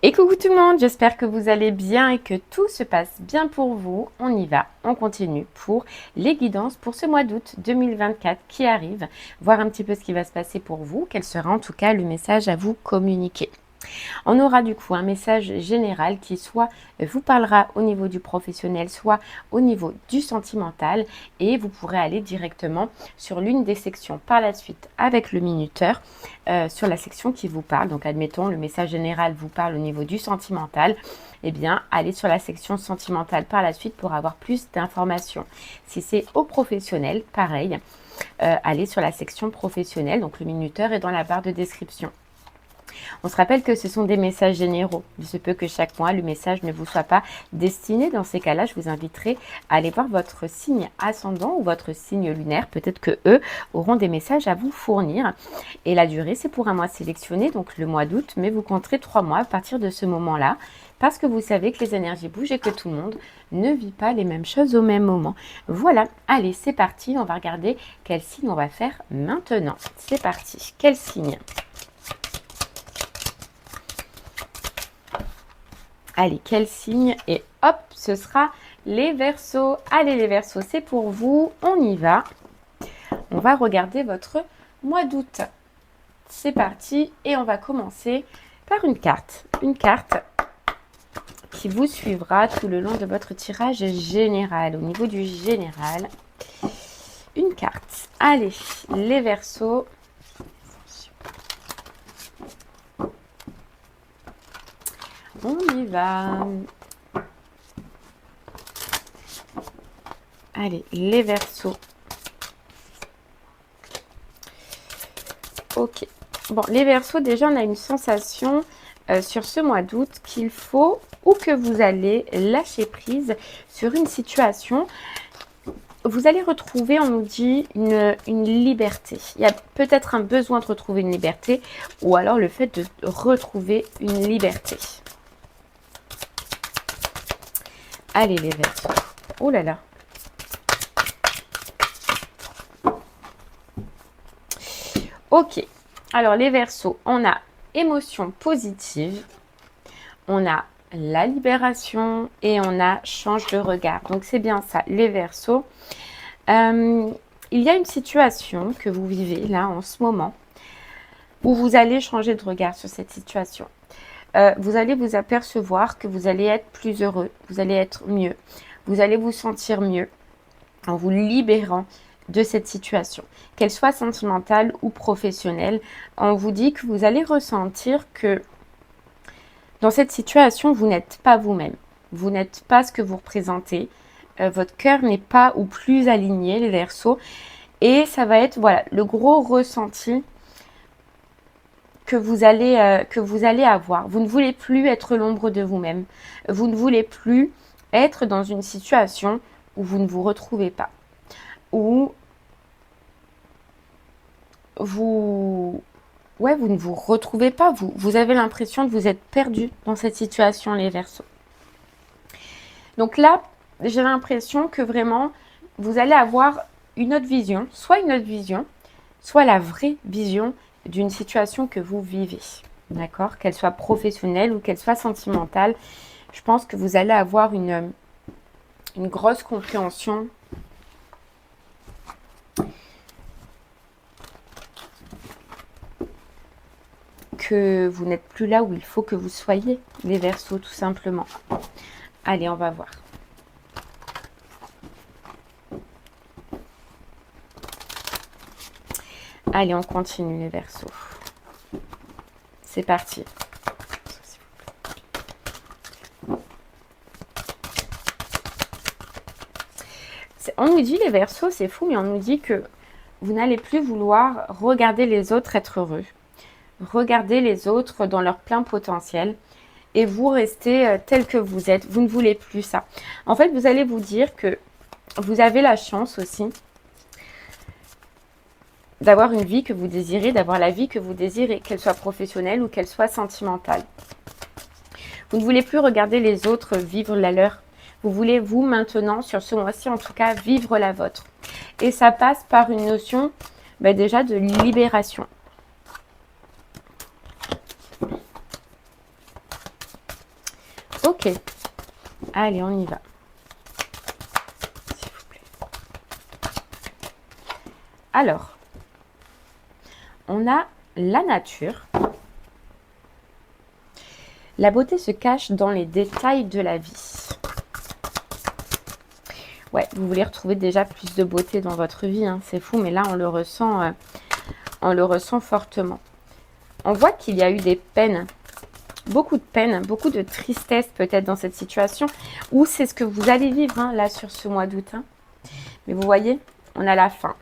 Et coucou tout le monde, j'espère que vous allez bien et que tout se passe bien pour vous. On y va, on continue pour les guidances pour ce mois d'août 2024 qui arrive. Voir un petit peu ce qui va se passer pour vous, quel sera en tout cas le message à vous communiquer. On aura du coup un message général qui soit vous parlera au niveau du professionnel, soit au niveau du sentimental et vous pourrez aller directement sur l'une des sections par la suite avec le minuteur sur la section qui vous parle. Donc admettons le message général vous parle au niveau du sentimental, eh bien allez sur la section sentimentale par la suite pour avoir plus d'informations. Si c'est au professionnel, pareil, allez sur la section professionnelle, donc le minuteur est dans la barre de description. On se rappelle que ce sont des messages généraux. Il se peut que chaque mois, le message ne vous soit pas destiné. Dans ces cas-là, je vous inviterai à aller voir votre signe ascendant ou votre signe lunaire. Peut-être que eux auront des messages à vous fournir. Et la durée, c'est pour un mois sélectionné, donc le mois d'août, mais vous compterez 3 mois à partir de ce moment-là, parce que vous savez que les énergies bougent et que tout le monde ne vit pas les mêmes choses au même moment. Voilà, allez, c'est parti. On va regarder quel signe on va faire maintenant. C'est parti. Quel signe ? Allez, quel signe? Et hop, ce sera les Verseaux. Allez, les Verseaux, c'est pour vous. On y va. On va regarder votre mois d'août. C'est parti. Et on va commencer par une carte. Une carte qui vous suivra tout le long de votre tirage général. Au niveau du général, une carte. Allez, les Verseaux. On y va. Allez, les Verseaux. Ok. Bon, les Verseaux, déjà, on a une sensation sur ce mois d'août qu'il faut ou que vous allez lâcher prise sur une situation. Vous allez retrouver, on nous dit, une liberté. Il y a peut-être un besoin de retrouver une liberté ou alors le fait de retrouver une liberté. Allez, les Verseaux. Oh là là. Ok. Alors, les Verseaux, on a émotion positive, on a la libération et on a change de regard. Donc, c'est bien ça, les Verseaux. Il y a une situation que vous vivez là en ce moment où vous allez changer de regard sur cette situation. Vous allez vous apercevoir que vous allez être plus heureux, vous allez être mieux, vous allez vous sentir mieux en vous libérant de cette situation, qu'elle soit sentimentale ou professionnelle. On vous dit que vous allez ressentir que dans cette situation, vous n'êtes pas vous-même, vous n'êtes pas ce que vous représentez, votre cœur n'est pas ou plus aligné, les Verseaux, et ça va être voilà le gros ressenti que vous allez avoir. Vous ne voulez plus être l'ombre de vous-même. Vous ne voulez plus être dans une situation où vous ne vous retrouvez pas. Où vous ne vous retrouvez pas. Vous avez l'impression de vous être perdu dans cette situation, les Verseaux. Donc là, j'ai l'impression que vraiment, vous allez avoir une autre vision, soit la vraie vision d'une situation que vous vivez, d'accord? Qu'elle soit professionnelle ou qu'elle soit sentimentale, je pense que vous allez avoir une grosse compréhension que vous n'êtes plus là où il faut que vous soyez, les Verseaux, tout simplement. Allez, on va voir. Allez, on continue les Verseaux. C'est parti. On nous dit les Verseaux, c'est fou, mais on nous dit que vous n'allez plus vouloir regarder les autres être heureux. Regarder les autres dans leur plein potentiel et vous restez tel que vous êtes. Vous ne voulez plus ça. En fait, vous allez vous dire que vous avez la chance aussi d'avoir une vie que vous désirez, d'avoir la vie que vous désirez, qu'elle soit professionnelle ou qu'elle soit sentimentale. Vous ne voulez plus regarder les autres vivre la leur. Vous voulez, vous, maintenant, sur ce mois-ci, en tout cas, vivre la vôtre. Et ça passe par une notion, déjà, de libération. Ok. Allez, on y va. S'il vous plaît. Alors, on a la nature. La beauté se cache dans les détails de la vie. Ouais, vous voulez retrouver déjà plus de beauté dans votre vie, hein. C'est fou, mais là, on le ressent fortement. On voit qu'il y a eu des peines, beaucoup de tristesse peut-être dans cette situation, ou c'est ce que vous allez vivre hein, là sur ce mois d'août. Hein. Mais vous voyez, on a la fin.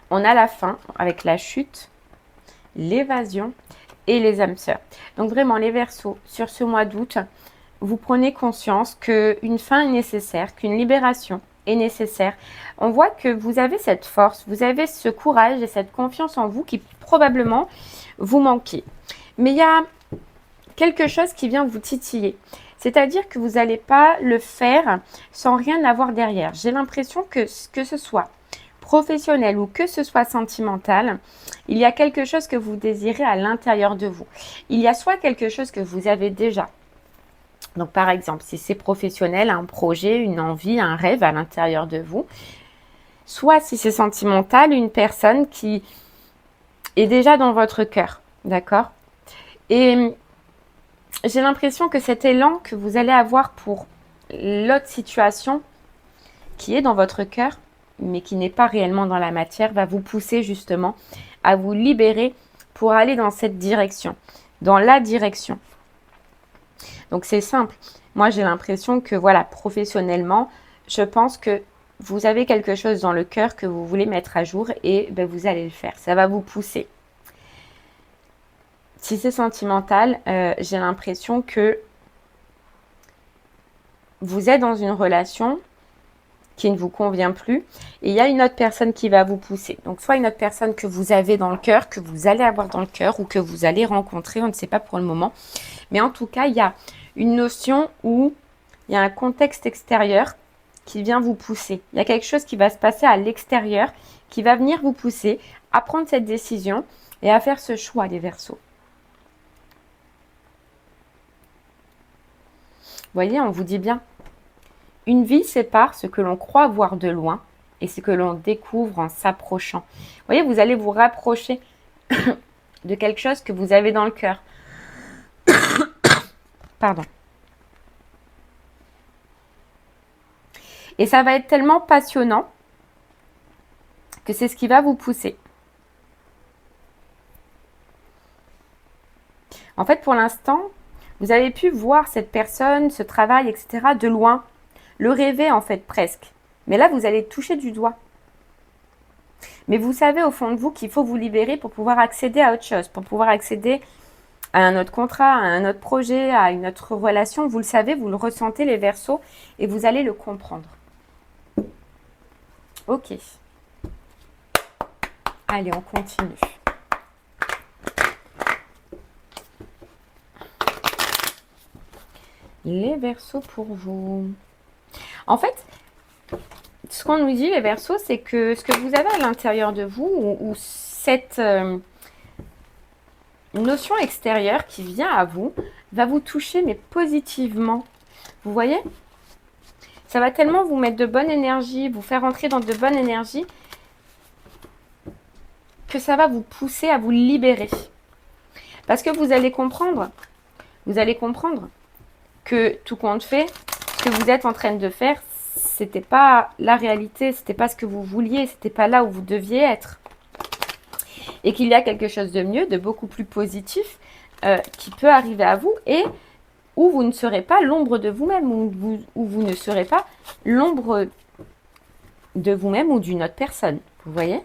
On a la fin avec la chute, l'évasion et les âmes sœurs. Donc vraiment les Verseaux, sur ce mois d'août, vous prenez conscience qu'une fin est nécessaire, qu'une libération est nécessaire. On voit que vous avez cette force, vous avez ce courage et cette confiance en vous qui probablement vous manquez. Mais il y a quelque chose qui vient vous titiller. C'est-à-dire que vous n'allez pas le faire sans rien avoir derrière. J'ai l'impression que ce soit professionnel ou que ce soit sentimental, il y a quelque chose que vous désirez à l'intérieur de vous. Il y a soit quelque chose que vous avez déjà. Donc par exemple, si c'est professionnel, un projet, une envie, un rêve à l'intérieur de vous. Soit si c'est sentimental, une personne qui est déjà dans votre cœur. D'accord? Et j'ai l'impression que cet élan que vous allez avoir pour l'autre situation qui est dans votre cœur, mais qui n'est pas réellement dans la matière, va vous pousser justement à vous libérer pour aller dans cette direction, dans la direction. Donc c'est simple. Moi j'ai l'impression que voilà, professionnellement, je pense que vous avez quelque chose dans le cœur que vous voulez mettre à jour et ben, vous allez le faire. Ça va vous pousser. Si c'est sentimental, j'ai l'impression que vous êtes dans une relation qui ne vous convient plus et il y a une autre personne qui va vous pousser. Donc soit une autre personne que vous avez dans le cœur, que vous allez avoir dans le cœur ou que vous allez rencontrer, on ne sait pas pour le moment. Mais en tout cas, il y a une notion où il y a un contexte extérieur qui vient vous pousser. Il y a quelque chose qui va se passer à l'extérieur qui va venir vous pousser à prendre cette décision et à faire ce choix, les Verseaux. Vous voyez, on vous dit bien. Une vie sépare ce que l'on croit voir de loin et ce que l'on découvre en s'approchant. Vous voyez, vous allez vous rapprocher de quelque chose que vous avez dans le cœur. Pardon. Et ça va être tellement passionnant que c'est ce qui va vous pousser. En fait, pour l'instant, vous avez pu voir cette personne, ce travail, etc. de loin. Le rêver, en fait, presque. Mais là, vous allez toucher du doigt. Mais vous savez au fond de vous qu'il faut vous libérer pour pouvoir accéder à autre chose, pour pouvoir accéder à un autre contrat, à un autre projet, à une autre relation. Vous le savez, vous le ressentez, les Verseaux, et vous allez le comprendre. Ok. Allez, on continue. Les Verseaux pour vous. En fait, ce qu'on nous dit, les Verseaux, c'est que ce que vous avez à l'intérieur de vous, ou cette notion extérieure qui vient à vous, va vous toucher, mais positivement. Vous voyez? Ça va tellement vous mettre de bonne énergie, vous faire entrer dans de bonnes énergies, que ça va vous pousser à vous libérer. Parce que vous allez comprendre que tout compte fait, ce que vous êtes en train de faire, c'était pas la réalité, c'était pas ce que vous vouliez, c'était pas là où vous deviez être. Et qu'il y a quelque chose de mieux, de beaucoup plus positif, qui peut arriver à vous et où vous ne serez pas l'ombre de vous-même, où vous ne serez pas l'ombre de vous-même ou d'une autre personne. Vous voyez?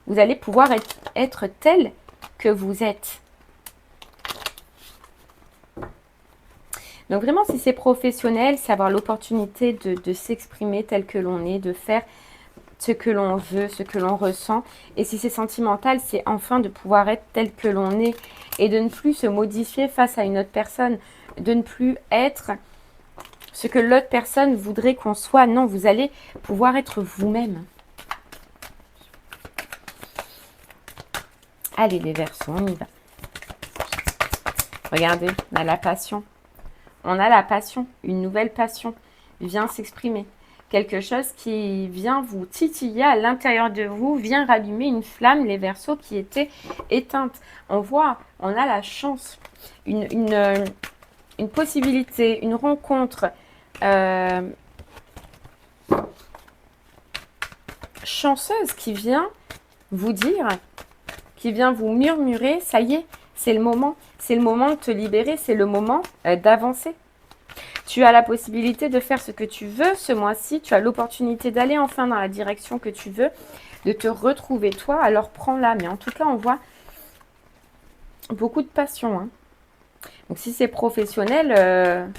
Vous allez pouvoir être tel que vous êtes. Donc vraiment, si c'est professionnel, c'est avoir l'opportunité de s'exprimer tel que l'on est, de faire ce que l'on veut, ce que l'on ressent. Et si c'est sentimental, c'est enfin de pouvoir être tel que l'on est et de ne plus se modifier face à une autre personne, de ne plus être ce que l'autre personne voudrait qu'on soit. Non, vous allez pouvoir être vous-même. Allez les Verseaux, on y va. Regardez, on a la passion. On a la passion, une nouvelle passion vient s'exprimer. Quelque chose qui vient vous titiller à l'intérieur de vous, vient rallumer une flamme, les Verseaux, qui était éteinte. On voit, on a la chance, une possibilité, une rencontre chanceuse qui vient vous dire, qui vient vous murmurer, ça y est, c'est le moment de te libérer, c'est le moment d'avancer. Tu as la possibilité de faire ce que tu veux ce mois-ci, tu as l'opportunité d'aller enfin dans la direction que tu veux, de te retrouver toi, alors prends-la. Mais en tout cas, on voit beaucoup de passion. Hein. Donc si c'est professionnel,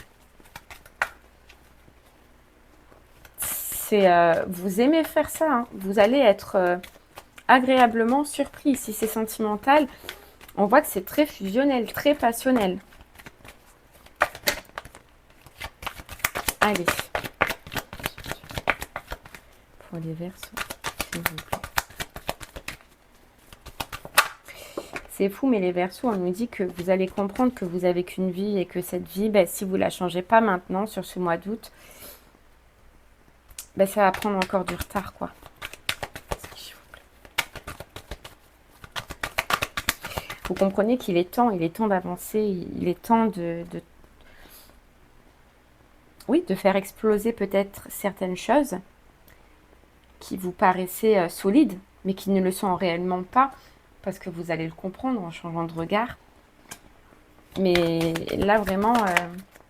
vous aimez faire ça. Hein. Vous allez être agréablement surpris. Si c'est sentimental, on voit que c'est très fusionnel, très passionnel. Allez. Pour les Verseaux, s'il vous plaît. C'est fou, mais les Verseaux, on nous dit que vous allez comprendre que vous avez qu'une vie et que cette vie, ben, si vous ne la changez pas maintenant, sur ce mois d'août, ben, ça va prendre encore du retard, quoi. Vous comprenez qu'il est temps d'avancer, il est temps oui, de faire exploser peut-être certaines choses qui vous paraissaient solides, mais qui ne le sont réellement pas, parce que vous allez le comprendre en changeant de regard. Mais là, vraiment,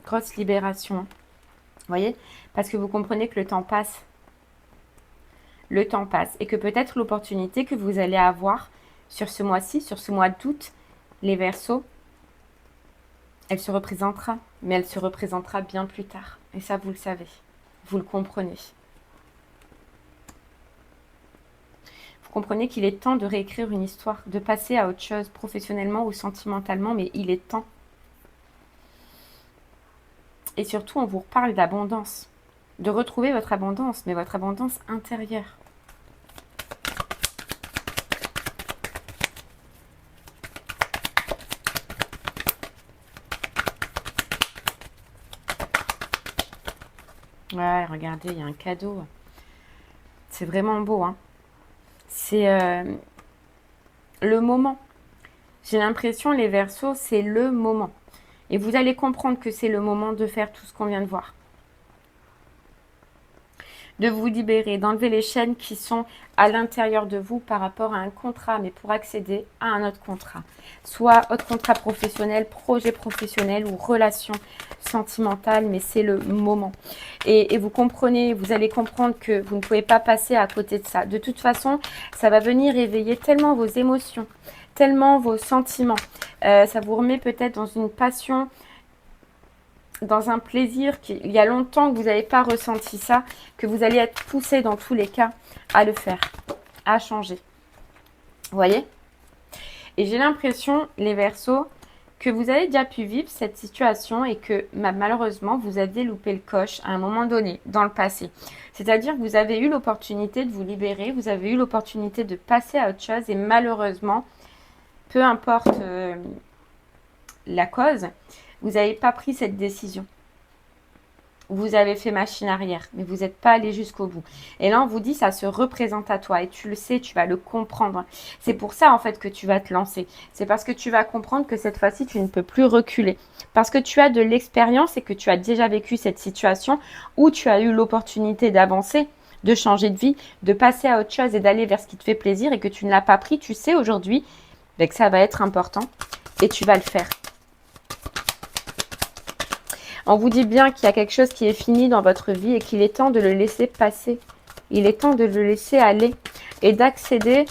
grosse libération. Vous voyez? Parce que vous comprenez que le temps passe. Le temps passe. Et que peut-être l'opportunité que vous allez avoir sur ce mois-ci, sur ce mois d'août, les Verseaux, elle se représentera. Mais elle se représentera bien plus tard. Et ça, vous le savez. Vous le comprenez. Vous comprenez qu'il est temps de réécrire une histoire, de passer à autre chose, professionnellement ou sentimentalement, mais il est temps. Et surtout, on vous reparle d'abondance. De retrouver votre abondance, mais votre abondance intérieure. Ouais, regardez, il y a un cadeau. C'est vraiment beau, hein. C'est le moment. J'ai l'impression, les Verseaux, c'est le moment. Et vous allez comprendre que c'est le moment de faire tout ce qu'on vient de voir. De vous libérer, d'enlever les chaînes qui sont à l'intérieur de vous par rapport à un contrat, mais pour accéder à un autre contrat. Soit autre contrat professionnel, projet professionnel ou relation sentimentale, mais c'est le moment. Et vous comprenez, vous allez comprendre que vous ne pouvez pas passer à côté de ça. De toute façon, ça va venir éveiller tellement vos émotions, tellement vos sentiments. Ça vous remet peut-être dans une passion, dans un plaisir qu'il y a longtemps que vous n'avez pas ressenti ça, que vous allez être poussé dans tous les cas à le faire, à changer. Vous voyez? Et j'ai l'impression, les Verseaux, que vous avez déjà pu vivre cette situation et que malheureusement, vous aviez loupé le coche à un moment donné, dans le passé. C'est-à-dire que vous avez eu l'opportunité de vous libérer, vous avez eu l'opportunité de passer à autre chose et malheureusement, peu importe la cause, vous n'avez pas pris cette décision. Vous avez fait machine arrière, mais vous n'êtes pas allé jusqu'au bout. Et là, on vous dit, ça se représente à toi. Et tu le sais, tu vas le comprendre. C'est pour ça, en fait, que tu vas te lancer. C'est parce que tu vas comprendre que cette fois-ci, tu ne peux plus reculer. Parce que tu as de l'expérience et que tu as déjà vécu cette situation où tu as eu l'opportunité d'avancer, de changer de vie, de passer à autre chose et d'aller vers ce qui te fait plaisir et que tu ne l'as pas pris. Tu sais aujourd'hui que ça va être important et tu vas le faire. On vous dit bien qu'il y a quelque chose qui est fini dans votre vie et qu'il est temps de le laisser passer. Il est temps de le laisser aller et d'accéder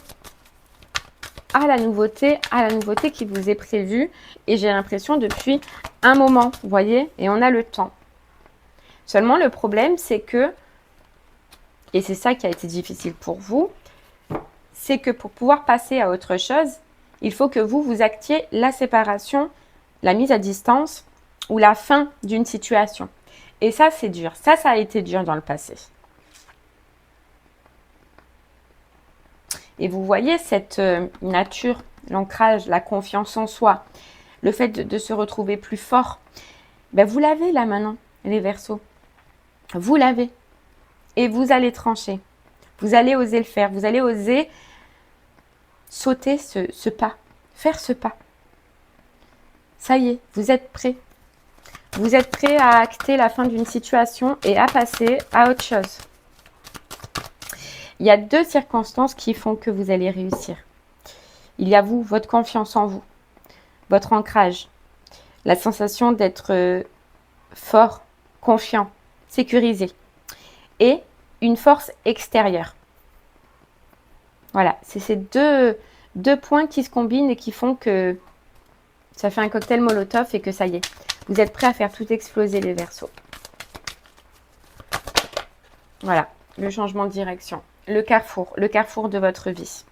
à la nouveauté qui vous est prévue. Et j'ai l'impression depuis un moment, vous voyez, et on a le temps. Seulement le problème, c'est que, et c'est ça qui a été difficile pour vous, c'est que pour pouvoir passer à autre chose, il faut que vous actiez la séparation, la mise à distance, ou la fin d'une situation. Et ça, c'est dur. Ça a été dur dans le passé. Et vous voyez cette nature, l'ancrage, la confiance en soi, le fait de se retrouver plus fort, ben vous l'avez là maintenant, les Verseaux. Vous l'avez. Et vous allez trancher. Vous allez oser le faire. Vous allez oser sauter ce pas. Faire ce pas. Ça y est, vous êtes prêts. Vous êtes prêts à acter la fin d'une situation et à passer à autre chose. Il y a 2 circonstances qui font que vous allez réussir. Il y a vous, votre confiance en vous, votre ancrage, la sensation d'être fort, confiant, sécurisé et une force extérieure. Voilà, c'est ces deux points qui se combinent et qui font que ça fait un cocktail Molotov et que ça y est, vous êtes prêts à faire tout exploser les Verseaux. Voilà, le changement de direction, le carrefour de votre vie.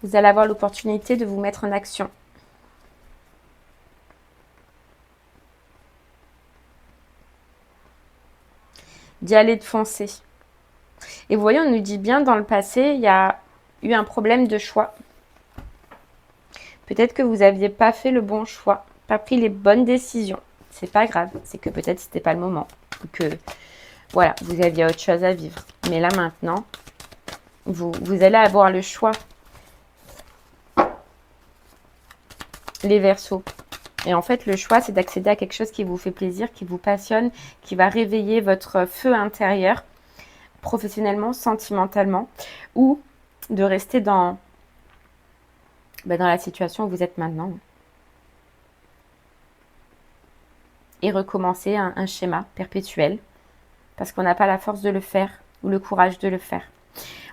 Vous allez avoir l'opportunité de vous mettre en action. D'y aller, de foncer. Et vous voyez, on nous dit bien dans le passé, il y a eu un problème de choix. Peut-être que vous n'aviez pas fait le bon choix, pas pris les bonnes décisions. C'est pas grave, c'est que peut-être c'était pas le moment. Ou que, voilà, vous aviez autre chose à vivre. Mais là maintenant, vous allez avoir le choix. Les Verseaux. Et en fait, le choix, c'est d'accéder à quelque chose qui vous fait plaisir, qui vous passionne, qui va réveiller votre feu intérieur, professionnellement, sentimentalement, ou de rester dans la situation où vous êtes maintenant. Et recommencer un schéma perpétuel, parce qu'on n'a pas la force de le faire, ou le courage de le faire.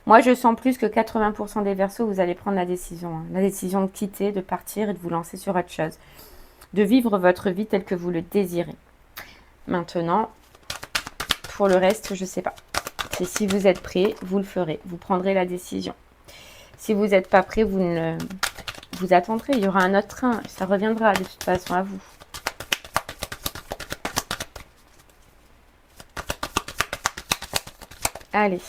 Moi, je sens plus que 80% des Verseaux, vous allez prendre la décision. La décision de quitter, de partir et de vous lancer sur autre chose. De vivre votre vie telle que vous le désirez. Maintenant, pour le reste, je ne sais pas. C'est si vous êtes prêt, vous le ferez. Vous prendrez la décision. Si vous n'êtes pas prêt, vous attendrez. Il y aura un autre train. Ça reviendra de toute façon à vous. Allez.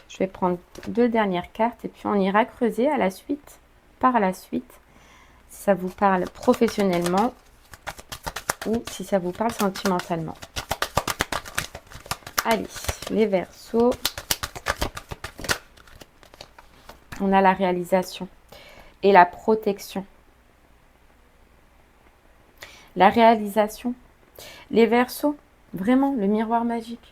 Je vais prendre 2 dernières cartes et puis on ira creuser à la suite, par la suite, si ça vous parle professionnellement ou si ça vous parle sentimentalement. Allez, les Verseaux. On a la réalisation et la protection. La réalisation. Les Verseaux, vraiment, le miroir magique.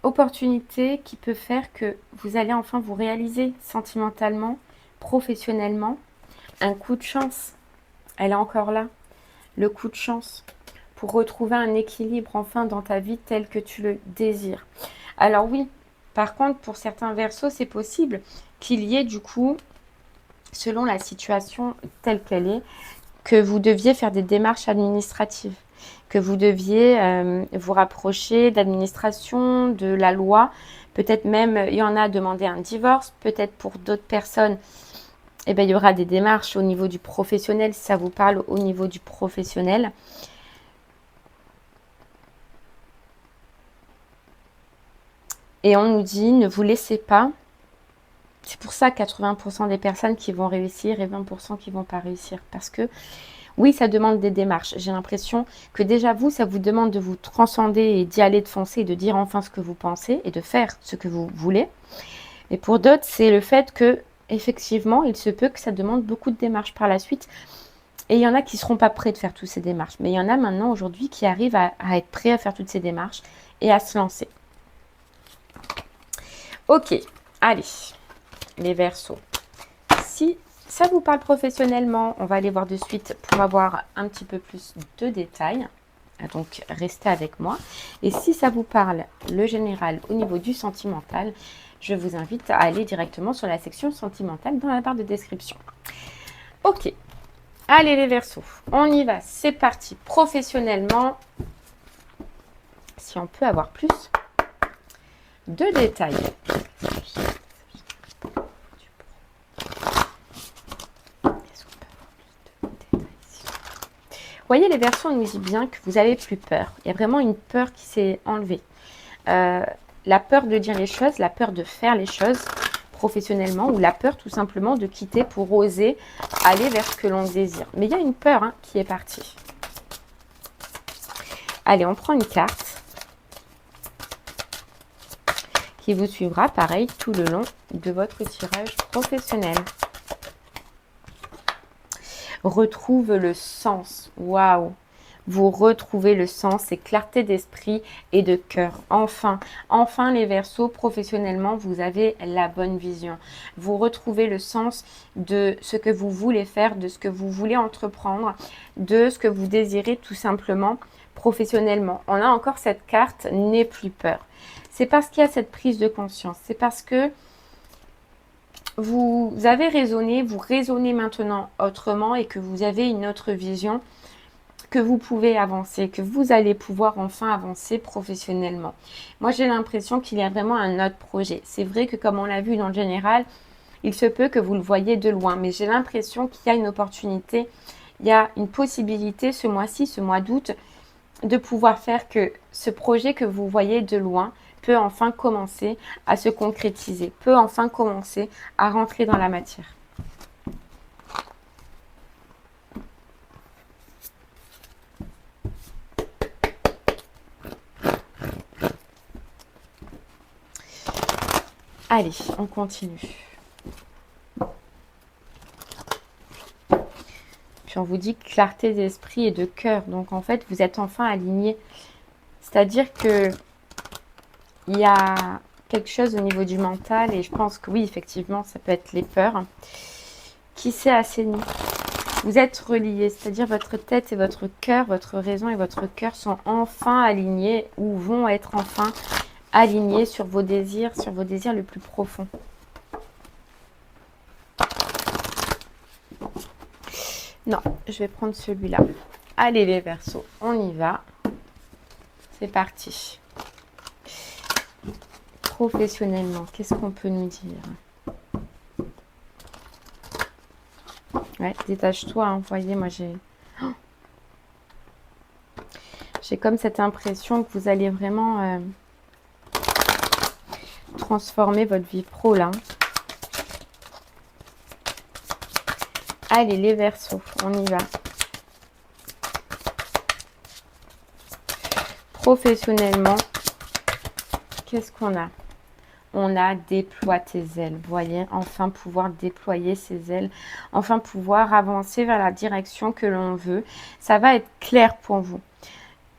Opportunité qui peut faire que vous allez enfin vous réaliser sentimentalement, professionnellement. Un coup de chance, elle est encore là. Le coup de chance pour retrouver un équilibre enfin dans ta vie tel que tu le désires. Alors oui, par contre, pour certains Verseaux, c'est possible qu'il y ait du coup, selon la situation telle qu'elle est, que vous deviez faire des démarches administratives, que vous deviez vous rapprocher d'administration, de la loi. Peut-être même, il y en a à demander un divorce. Peut-être pour d'autres personnes, il y aura des démarches au niveau du professionnel, si ça vous parle au niveau du professionnel. Et on nous dit, ne vous laissez pas. C'est pour ça 80% des personnes qui vont réussir et 20% qui ne vont pas réussir. Parce que oui, ça demande des démarches. J'ai l'impression que déjà vous, ça vous demande de vous transcender et d'y aller, de foncer, de dire enfin ce que vous pensez et de faire ce que vous voulez. Et pour d'autres, c'est le fait que effectivement, il se peut que ça demande beaucoup de démarches par la suite. Et il y en a qui ne seront pas prêts de faire toutes ces démarches. Mais il y en a maintenant aujourd'hui qui arrivent à être prêts à faire toutes ces démarches et à se lancer. Ok, allez, les Verseaux. Si ça vous parle professionnellement, on va aller voir de suite pour avoir un petit peu plus de détails. Donc, restez avec moi. Et si ça vous parle, le général, au niveau du sentimental, je vous invite à aller directement sur la section sentimentale dans la barre de description. Ok, allez les Verseaux, on y va, c'est parti. Professionnellement, si on peut avoir plus de détails. voyez, les Verseaux, on nous dit bien que vous n'avez plus peur. Il y a vraiment une peur qui s'est enlevée. La peur de dire les choses, la peur de faire les choses professionnellement ou la peur tout simplement de quitter pour oser aller vers ce que l'on désire. Mais il y a une peur qui est partie. Allez, on prend une carte qui vous suivra, pareil, tout le long de votre tirage professionnel. Retrouve le sens. Waouh! Vous retrouvez le sens et clarté d'esprit et de cœur. Enfin, les Verseaux, professionnellement, vous avez la bonne vision. Vous retrouvez le sens de ce que vous voulez faire, de ce que vous voulez entreprendre, de ce que vous désirez tout simplement professionnellement. On a encore cette carte, n'aie plus peur. C'est parce qu'il y a cette prise de conscience. C'est parce que vous avez raisonné, vous raisonnez maintenant autrement et que vous avez une autre vision, que vous pouvez avancer, que vous allez pouvoir enfin avancer professionnellement. Moi, j'ai l'impression qu'il y a vraiment un autre projet. C'est vrai que comme on l'a vu dans le général, il se peut que vous le voyez de loin, mais j'ai l'impression qu'il y a une opportunité, il y a une possibilité ce mois-ci, ce mois d'août, de pouvoir faire que ce projet que vous voyez de loin peut enfin commencer à se concrétiser, peut enfin commencer à rentrer dans la matière. Allez, on continue. Puis on vous dit clarté d'esprit et de cœur. Donc en fait, vous êtes enfin aligné. C'est-à-dire que il y a quelque chose au niveau du mental, et je pense que oui, effectivement, ça peut être les peurs, qui s'est assaini. Vous êtes reliés, c'est-à-dire votre tête et votre cœur, votre raison et votre cœur sont enfin alignés ou vont être enfin alignés sur vos désirs les plus profonds. Non, je vais prendre celui-là. Allez les Verseaux, on y va. C'est parti. Professionnellement, qu'est-ce qu'on peut nous dire? Ouais, détache-toi, hein. Vous voyez, moi j'ai comme cette impression que vous allez vraiment transformer votre vie pro là. Allez les Verseaux, on y va. Professionnellement, qu'est-ce qu'on a? On a déploie tes ailes, vous voyez, enfin pouvoir déployer ses ailes, enfin pouvoir avancer vers la direction que l'on veut. Ça va être clair pour vous.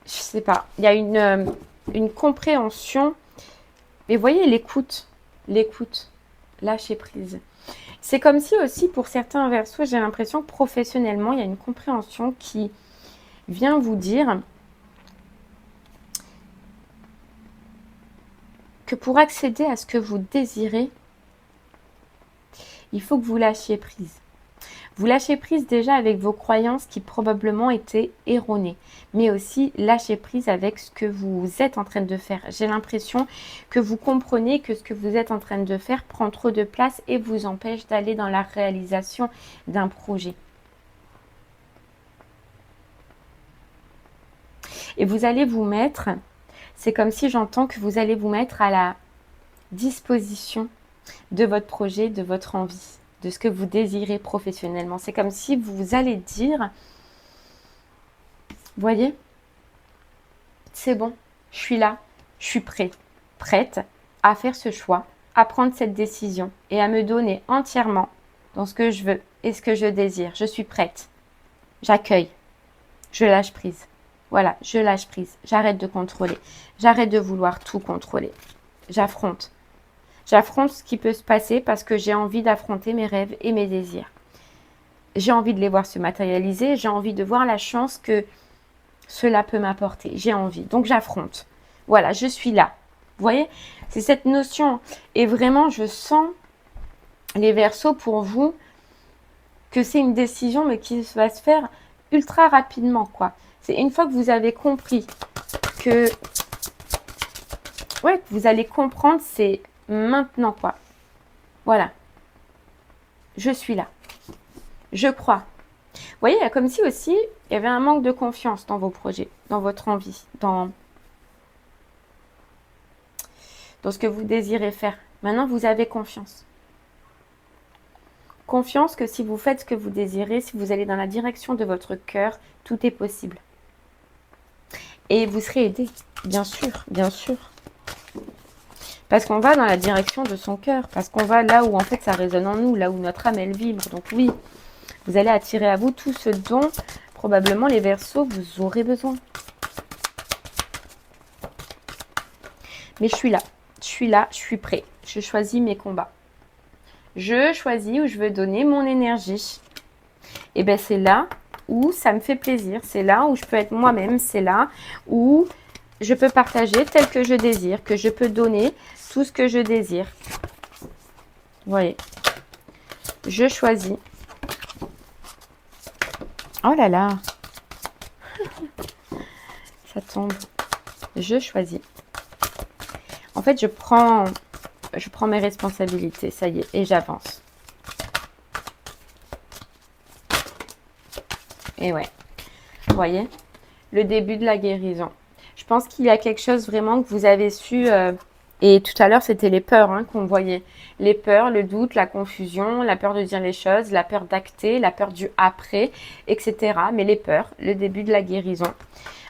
Je sais pas, il y a une compréhension, mais vous voyez l'écoute, lâcher prise. C'est comme si aussi pour certains Verseaux, j'ai l'impression que professionnellement, il y a une compréhension qui vient vous dire que pour accéder à ce que vous désirez, il faut que vous lâchiez prise. Vous lâchez prise déjà avec vos croyances qui probablement étaient erronées, mais aussi lâcher prise avec ce que vous êtes en train de faire. J'ai l'impression que vous comprenez que ce que vous êtes en train de faire prend trop de place et vous empêche d'aller dans la réalisation d'un projet. Et vous allez vous mettre, c'est comme si j'entends que vous allez vous mettre à la disposition de votre projet, de votre envie, de ce que vous désirez professionnellement. C'est comme si vous allez dire, voyez, c'est bon, je suis là, je suis prête à faire ce choix, à prendre cette décision et à me donner entièrement dans ce que je veux et ce que je désire. Je suis prête, j'accueille, je lâche prise. Voilà, je lâche prise, j'arrête de contrôler, j'arrête de vouloir tout contrôler. J'affronte. J'affronte ce qui peut se passer parce que j'ai envie d'affronter mes rêves et mes désirs. J'ai envie de les voir se matérialiser, j'ai envie de voir la chance que cela peut m'apporter. J'ai envie, donc j'affronte. Voilà, je suis là. Vous voyez, c'est cette notion. Et vraiment, je sens les Verseaux pour vous que c'est une décision, mais qui va se faire ultra rapidement, quoi. C'est une fois que vous avez compris que, ouais, que vous allez comprendre, c'est maintenant, quoi. Voilà. Je suis là. Je crois. voyez, il y a comme si aussi, il y avait un manque de confiance dans vos projets, dans votre envie, dans ce que vous désirez faire. Maintenant, vous avez confiance. Confiance que si vous faites ce que vous désirez, si vous allez dans la direction de votre cœur, tout est possible. Et vous serez aidé, bien sûr, bien sûr. Parce qu'on va dans la direction de son cœur, parce qu'on va là où en fait ça résonne en nous, là où notre âme elle vibre. Donc oui, vous allez attirer à vous tout ce dont probablement les Verseaux vous aurez besoin. Mais je suis là, je suis prêt. Je choisis mes combats. Je choisis où je veux donner mon énergie. Et bien c'est là où ça me fait plaisir. C'est là où je peux être moi-même. C'est là où je peux partager tel que je désire, que je peux donner tout ce que je désire. Vous voyez, je choisis. Oh là là, ça tombe. Je choisis. En fait, je prends mes responsabilités, ça y est, et j'avance. Et ouais, vous voyez, le début de la guérison. Je pense qu'il y a quelque chose vraiment que vous avez su, et tout à l'heure, c'était les peurs qu'on voyait. Les peurs, le doute, la confusion, la peur de dire les choses, la peur d'acter, la peur du après, etc. Mais les peurs, le début de la guérison,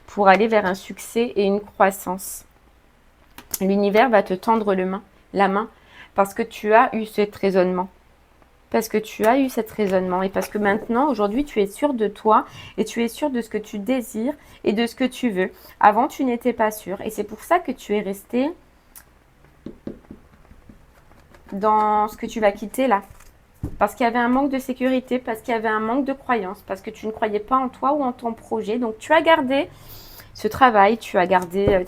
pour aller vers un succès et une croissance. L'univers va te tendre la main, parce que tu as eu ce raisonnement. Parce que tu as eu cet raisonnement et parce que maintenant, aujourd'hui, tu es sûr de toi et tu es sûr de ce que tu désires et de ce que tu veux. Avant, tu n'étais pas sûr et c'est pour ça que tu es resté dans ce que tu vas quitter là. Parce qu'il y avait un manque de sécurité, parce qu'il y avait un manque de croyance, parce que tu ne croyais pas en toi ou en ton projet. Donc, tu as gardé ce travail, tu as gardé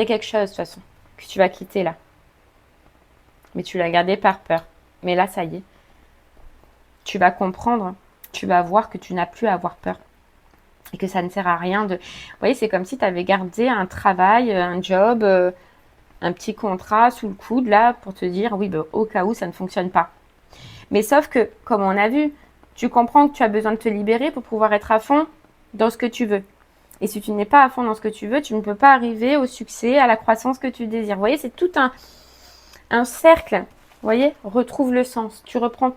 quelque chose de toute façon que tu vas quitter là. Mais tu l'as gardé par peur. Mais là, ça y est. Tu vas comprendre, tu vas voir que tu n'as plus à avoir peur. Et que ça ne sert à rien de... Vous voyez, c'est comme si tu avais gardé un travail, un job, un petit contrat sous le coude, là, pour te dire, oui, ben, au cas où ça ne fonctionne pas. Mais sauf que, comme on a vu, tu comprends que tu as besoin de te libérer pour pouvoir être à fond dans ce que tu veux. Et si tu n'es pas à fond dans ce que tu veux, tu ne peux pas arriver au succès, à la croissance que tu désires. Vous voyez, c'est tout un cercle, vous voyez, retrouve le sens. Tu reprends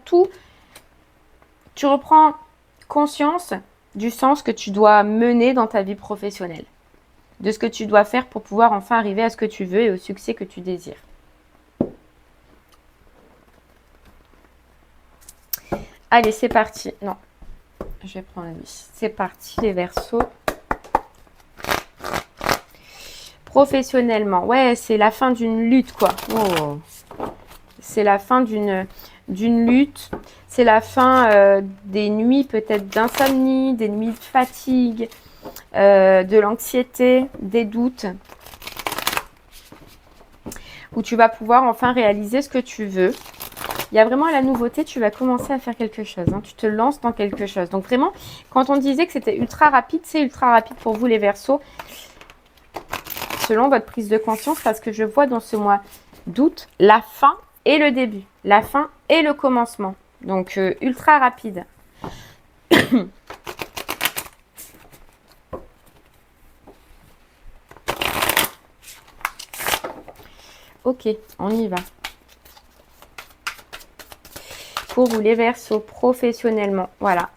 conscience du sens que tu dois mener dans ta vie professionnelle, de ce que tu dois faire pour pouvoir enfin arriver à ce que tu veux et au succès que tu désires. Allez, c'est parti. Non, je vais prendre lui. C'est parti, les Verseaux. Professionnellement, ouais, c'est la fin d'une lutte, quoi. Oh. C'est la fin d'une lutte, c'est la fin des nuits peut-être d'insomnie, des nuits de fatigue, de l'anxiété, des doutes, où tu vas pouvoir enfin réaliser ce que tu veux. Il y a vraiment la nouveauté, tu vas commencer à faire quelque chose, tu te lances dans quelque chose. Donc vraiment, quand on disait que c'était ultra rapide, c'est ultra rapide pour vous les Verseaux, selon votre prise de conscience, parce que je vois dans ce mois d'août la fin et le début, la fin et le commencement. Donc, ultra rapide. Ok, on y va. Pour vous les Verseaux, professionnellement, voilà.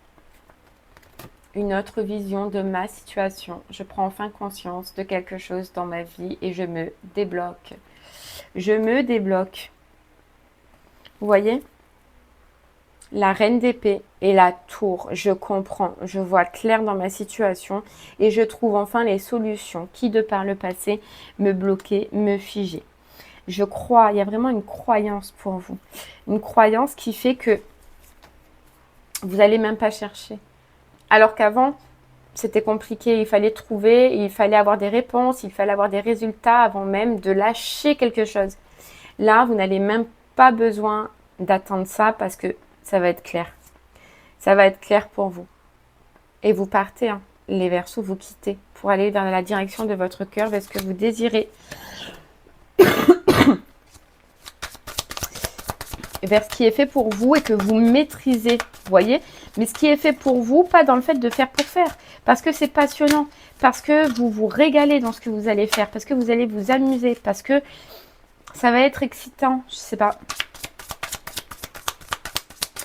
Une autre vision de ma situation. Je prends enfin conscience de quelque chose dans ma vie et je me débloque. Je me débloque. Vous voyez, la reine d'épée et la tour, je comprends, je vois clair dans ma situation et je trouve enfin les solutions qui, de par le passé, me bloquaient, me figeaient. Je crois, il y a vraiment une croyance pour vous. Une croyance qui fait que vous n'allez même pas chercher. Alors qu'avant, c'était compliqué, il fallait trouver, il fallait avoir des réponses, il fallait avoir des résultats avant même de lâcher quelque chose. Là, vous n'allez même pas besoin d'attendre ça parce que ça va être clair. Ça va être clair pour vous. Et vous partez, les Verseaux, vous quittez pour aller vers la direction de votre cœur, vers ce que vous désirez. vers ce qui est fait pour vous et que vous maîtrisez, vous voyez. Mais ce qui est fait pour vous, pas dans le fait de faire pour faire, parce que c'est passionnant, parce que vous vous régalez dans ce que vous allez faire, parce que vous allez vous amuser, parce que ça va être excitant, je sais pas.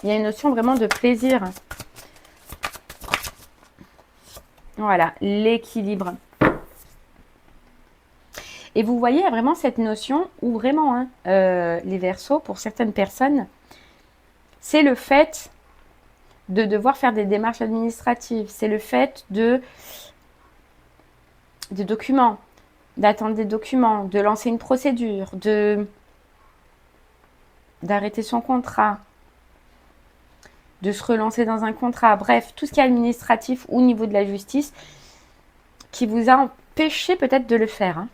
Il y a une notion vraiment de plaisir. Voilà, l'équilibre. Et vous voyez, il y a vraiment cette notion où vraiment, hein, les Verseaux, pour certaines personnes, c'est le fait de devoir faire des démarches administratives. C'est le fait de documents, d'attendre des documents, de lancer une procédure, d'arrêter son contrat, de se relancer dans un contrat. Bref, tout ce qui est administratif au niveau de la justice qui vous a empêché peut-être de le faire. Hein.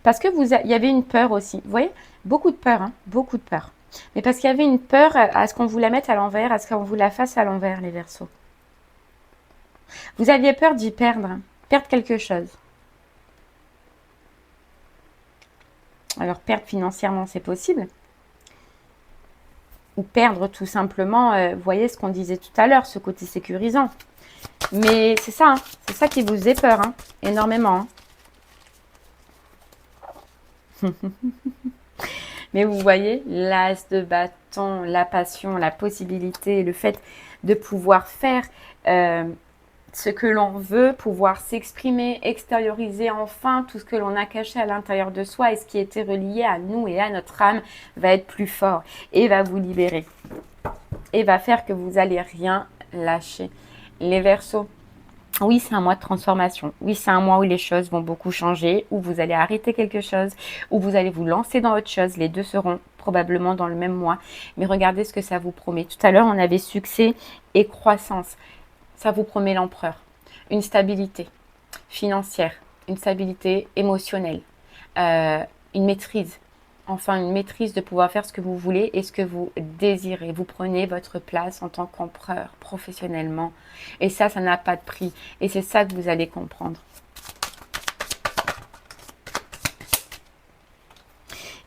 Parce que il y avait une peur aussi. Vous voyez, beaucoup de peur, hein, beaucoup de peur. Mais parce qu'il y avait une peur à ce qu'on vous la mette à l'envers, à ce qu'on vous la fasse à l'envers, les Verseaux. Vous aviez peur d'y perdre quelque chose. Alors, perdre financièrement, c'est possible. Ou perdre tout simplement, vous voyez ce qu'on disait tout à l'heure, ce côté sécurisant. Mais c'est ça, hein, c'est ça qui vous faisait peur, hein, énormément. Hein. Mais vous voyez, l'as de bâton, la passion, la possibilité, le fait de pouvoir faire ce que l'on veut, pouvoir s'exprimer, extérioriser enfin tout ce que l'on a caché à l'intérieur de soi et ce qui était relié à nous et à notre âme va être plus fort et va vous libérer. Et va faire que vous n'allez rien lâcher. Les Verseaux, oui, c'est un mois de transformation. Oui, c'est un mois où les choses vont beaucoup changer, où vous allez arrêter quelque chose, où vous allez vous lancer dans autre chose. Les deux seront probablement dans le même mois. Mais regardez ce que ça vous promet. Tout à l'heure, on avait succès et croissance. Ça vous promet l'empereur. Une stabilité financière, une stabilité émotionnelle, une maîtrise. Enfin, une maîtrise de pouvoir faire ce que vous voulez et ce que vous désirez. Vous prenez votre place en tant qu'empereur professionnellement. Et ça n'a pas de prix. Et c'est ça que vous allez comprendre.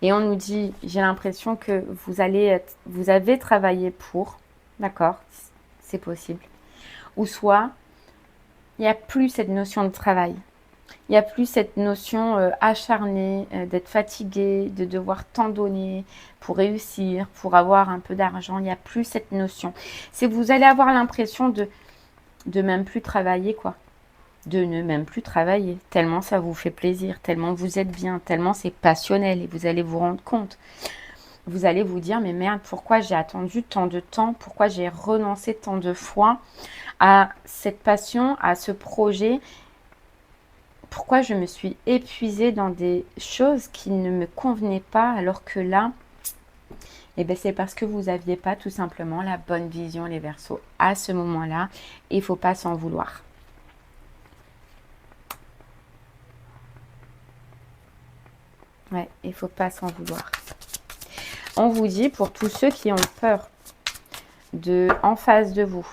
Et on nous dit, j'ai l'impression que vous avez travaillé pour, d'accord, c'est possible. Ou soit, il n'y a plus cette notion de travail. Il n'y a plus cette notion acharnée, d'être fatigué, de devoir tant donner pour réussir, pour avoir un peu d'argent. Il n'y a plus cette notion. C'est que vous allez avoir l'impression de même plus travailler, quoi. De ne même plus travailler. Tellement ça vous fait plaisir, tellement vous êtes bien, tellement c'est passionnel et vous allez vous rendre compte. Vous allez vous dire, mais merde, pourquoi j'ai attendu tant de temps? Pourquoi j'ai renoncé tant de fois à cette passion, à ce projet? Pourquoi je me suis épuisée dans des choses qui ne me convenaient pas alors que là, eh bien, c'est parce que vous n'aviez pas tout simplement la bonne vision, les Verseaux, à ce moment-là. Il ne faut pas s'en vouloir. Ouais, il ne faut pas s'en vouloir. On vous dit, pour tous ceux qui ont peur en face de vous,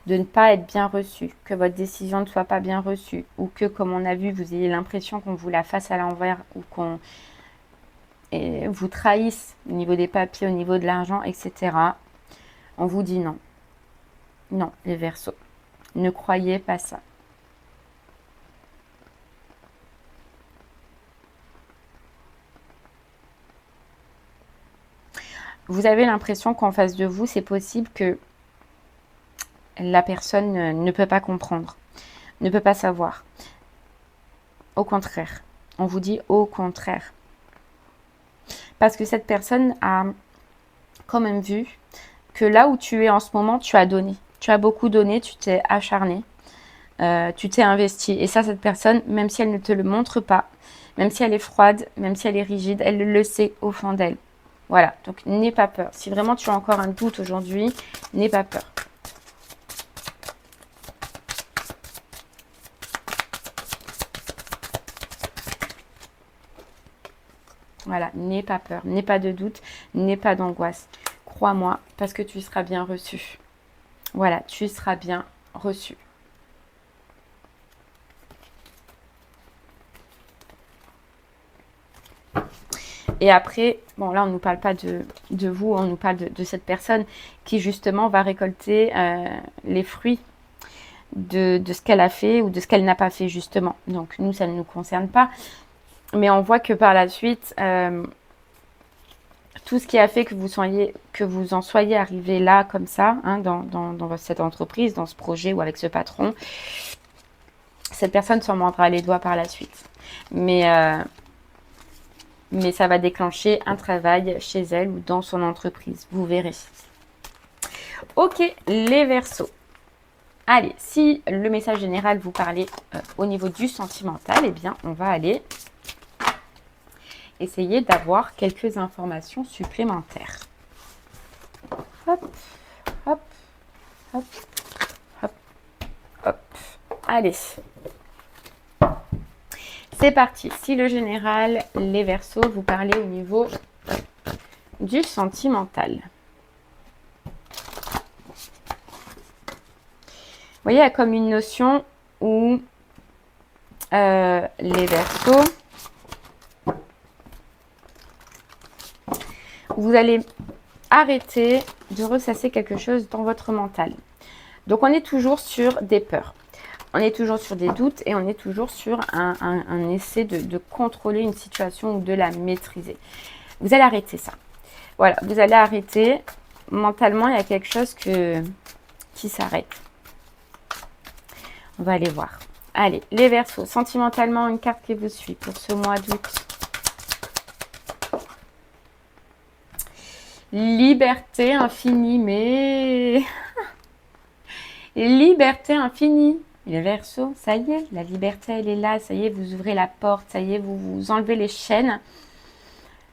de ne pas être bien reçu, que votre décision ne soit pas bien reçue, ou que, comme on a vu, vous ayez l'impression qu'on vous la fasse à l'envers, ou qu'on vous trahisse au niveau des papiers, au niveau de l'argent, etc. On vous dit non. Non, les Verseaux. Ne croyez pas ça. Vous avez l'impression qu'en face de vous, c'est possible que la personne ne peut pas comprendre, ne peut pas savoir. Au contraire, on vous dit au contraire. Parce que cette personne a quand même vu que là où tu es en ce moment, tu as donné. Tu as beaucoup donné, tu t'es acharné, tu t'es investi. Et ça, cette personne, même si elle ne te le montre pas, même si elle est froide, même si elle est rigide, elle le sait au fond d'elle. Voilà, donc n'aie pas peur. Si vraiment tu as encore un doute aujourd'hui, n'aie pas peur. Voilà, n'aie pas peur, n'aie pas de doute, n'aie pas d'angoisse. Crois-moi, parce que tu seras bien reçu. Voilà, tu seras bien reçu. Et après, bon là on ne nous parle pas de vous, on nous parle de cette personne qui justement va récolter les fruits de ce qu'elle a fait ou de ce qu'elle n'a pas fait justement. Donc nous, ça ne nous concerne pas. Mais on voit que par la suite, tout ce qui a fait que vous en soyez arrivé là comme ça, hein, dans cette entreprise, dans ce projet ou avec ce patron, cette personne s'en mordra les doigts par la suite. Mais ça va déclencher un travail chez elle ou dans son entreprise. Vous verrez. Ok, les Verseaux. Allez, si le message général vous parlait au niveau du sentimental, eh bien, on va aller essayer d'avoir quelques informations supplémentaires. Hop, hop, hop, hop, hop. Allez. C'est parti. Si le général, les Verseaux, vous parlait au niveau du sentimental. Vous voyez, il y a comme une notion où les Verseaux, vous allez arrêter de ressasser quelque chose dans votre mental. Donc, on est toujours sur des peurs. On est toujours sur des doutes et on est toujours sur un essai de contrôler une situation ou de la maîtriser. Vous allez arrêter ça. Voilà, vous allez arrêter. Mentalement, il y a quelque chose qui s'arrête. On va aller voir. Allez, les Verseaux, sentimentalement, une carte qui vous suit pour ce mois d'août. Liberté infinie, mais... Liberté infinie. Les Verseaux, ça y est, la liberté, elle est là. Ça y est, vous ouvrez la porte. Ça y est, vous enlevez les chaînes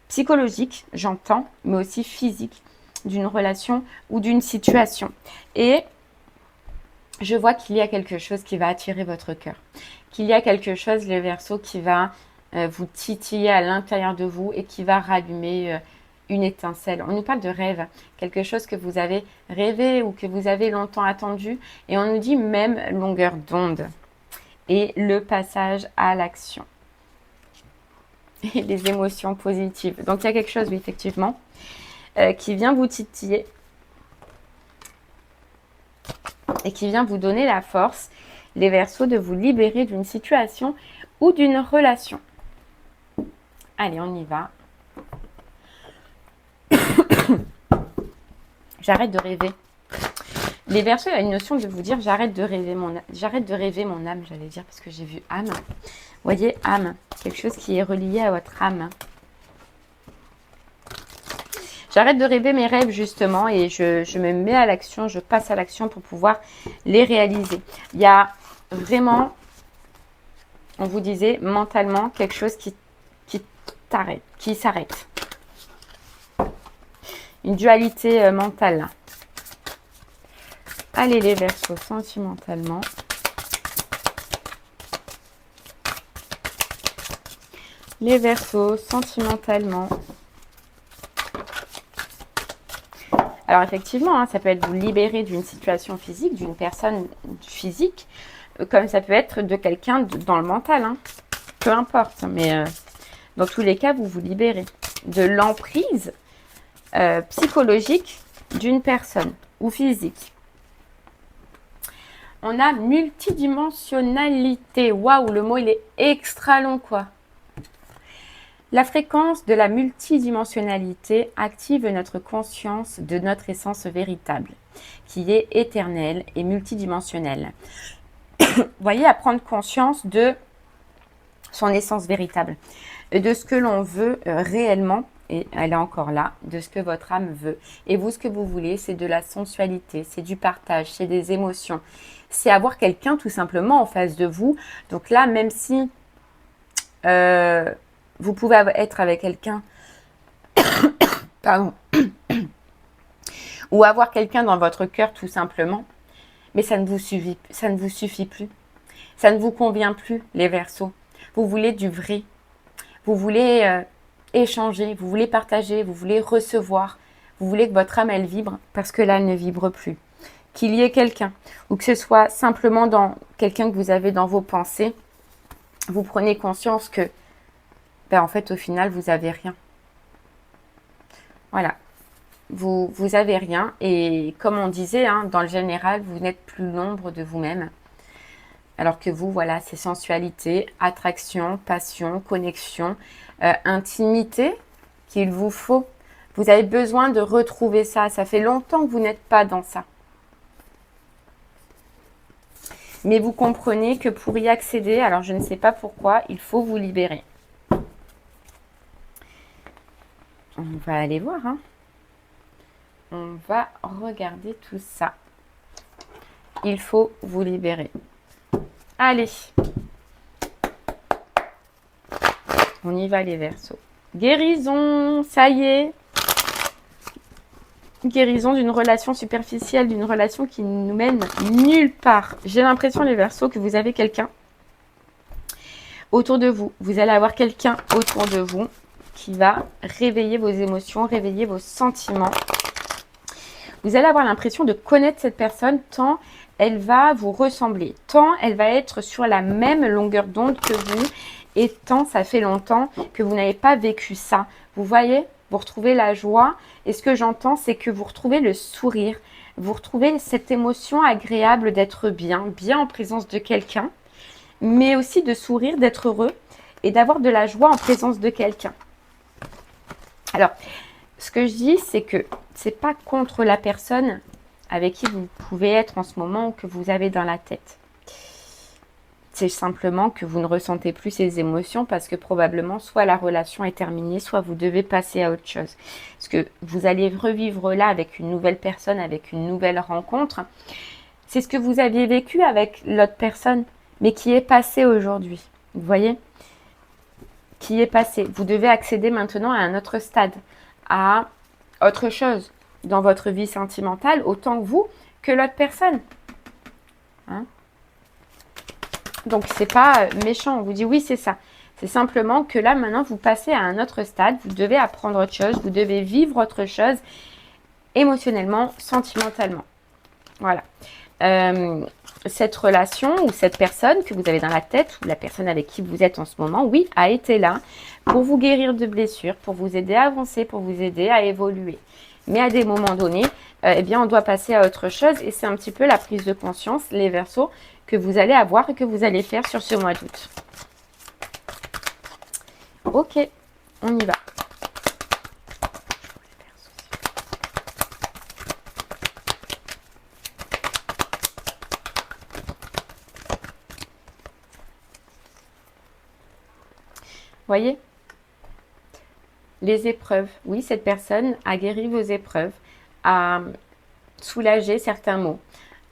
psychologiques, j'entends, mais aussi physiques, d'une relation ou d'une situation. Et je vois qu'il y a quelque chose qui va attirer votre cœur. Qu'il y a quelque chose, les Verseaux, qui va vous titiller à l'intérieur de vous et qui va rallumer une étincelle. On nous parle de rêve, quelque chose que vous avez rêvé ou que vous avez longtemps attendu. Et on nous dit même longueur d'onde. Et le passage à l'action. Et les émotions positives. Donc il y a quelque chose, oui, effectivement, qui vient vous titiller. Et qui vient vous donner la force, les Verseaux, de vous libérer d'une situation ou d'une relation. Allez, on y va. J'arrête de rêver. Les Verseaux, il y a une notion de vous dire j'arrête de rêver mon âme, j'allais dire, parce que j'ai vu âme. Vous voyez, âme, quelque chose qui est relié à votre âme. J'arrête de rêver mes rêves justement et je me mets à l'action, je passe à l'action pour pouvoir les réaliser. Il y a vraiment, on vous disait, mentalement, quelque chose qui s'arrête. Une dualité mentale là. Allez les Verseaux, sentimentalement. Les Verseaux, sentimentalement. Alors effectivement, hein, ça peut être vous libérer d'une situation physique, d'une personne physique, comme ça peut être de quelqu'un dans le mental. Hein. Peu importe, mais dans tous les cas, vous vous libérez de l'emprise psychologique d'une personne ou physique. On a multidimensionnalité. Waouh, le mot il est extra long quoi. La fréquence de la multidimensionnalité active notre conscience de notre essence véritable, qui est éternelle et multidimensionnelle. Vous voyez, à prendre conscience de son essence véritable, de ce que l'on veut réellement, et elle est encore là, de ce que votre âme veut. Et vous, ce que vous voulez, c'est de la sensualité, c'est du partage, c'est des émotions. C'est avoir quelqu'un tout simplement en face de vous. Donc là, même si vous pouvez être avec quelqu'un, pardon, ou avoir quelqu'un dans votre cœur tout simplement, mais ça ne vous suffit plus. Ça ne vous convient plus, les Verseaux. Vous voulez du vrai. Vous voulez échanger, vous voulez partager, vous voulez recevoir. Vous voulez que votre âme, elle vibre, parce que là, elle ne vibre plus. Qu'il y ait quelqu'un, ou que ce soit simplement dans quelqu'un que vous avez dans vos pensées, vous prenez conscience que, en fait, au final, vous n'avez rien. Voilà. Vous avez rien. Et comme on disait, hein, dans le général, vous n'êtes plus l'ombre de vous-même. Alors que vous, voilà, c'est sensualité, attraction, passion, connexion, intimité qu'il vous faut. Vous avez besoin de retrouver ça. Ça fait longtemps que vous n'êtes pas dans ça. Mais vous comprenez que pour y accéder, alors je ne sais pas pourquoi, il faut vous libérer. On va aller voir, hein. On va regarder tout ça. Il faut vous libérer. Allez. On y va les Verseaux. Guérison, ça y est. Guérison d'une relation superficielle, d'une relation qui ne nous mène nulle part. J'ai l'impression les Verseaux que vous avez quelqu'un autour de vous. Vous allez avoir quelqu'un autour de vous qui va réveiller vos émotions, réveiller vos sentiments. Vous allez avoir l'impression de connaître cette personne tant elle va vous ressembler, tant elle va être sur la même longueur d'onde que vous et tant ça fait longtemps que vous n'avez pas vécu ça. Vous voyez, vous retrouvez la joie et ce que j'entends, c'est que vous retrouvez le sourire. Vous retrouvez cette émotion agréable d'être bien en présence de quelqu'un, mais aussi de sourire, d'être heureux et d'avoir de la joie en présence de quelqu'un. Alors, ce que je dis, c'est que c'est pas contre la personne avec qui vous pouvez être en ce moment ou que vous avez dans la tête. C'est simplement que vous ne ressentez plus ces émotions parce que probablement soit la relation est terminée, soit vous devez passer à autre chose. Parce que vous allez revivre là avec une nouvelle personne, avec une nouvelle rencontre. C'est ce que vous aviez vécu avec l'autre personne, mais qui est passé aujourd'hui. Vous voyez ? Qui est passé. Vous devez accéder maintenant à un autre stade, à autre chose dans votre vie sentimentale, autant vous que l'autre personne. Hein? Donc, c'est pas méchant. On vous dit oui, c'est ça. C'est simplement que là, maintenant, vous passez à un autre stade. Vous devez apprendre autre chose. Vous devez vivre autre chose émotionnellement, sentimentalement. Voilà. Cette relation ou cette personne que vous avez dans la tête ou la personne avec qui vous êtes en ce moment, oui, a été là pour vous guérir de blessures, pour vous aider à avancer, pour vous aider à évoluer. Mais à des moments donnés, eh bien, on doit passer à autre chose et c'est un petit peu la prise de conscience, les Verseaux, que vous allez avoir et que vous allez faire sur ce mois d'août. Ok, on y va. Voyez, les épreuves. Oui, cette personne a guéri vos épreuves, a soulagé certains maux,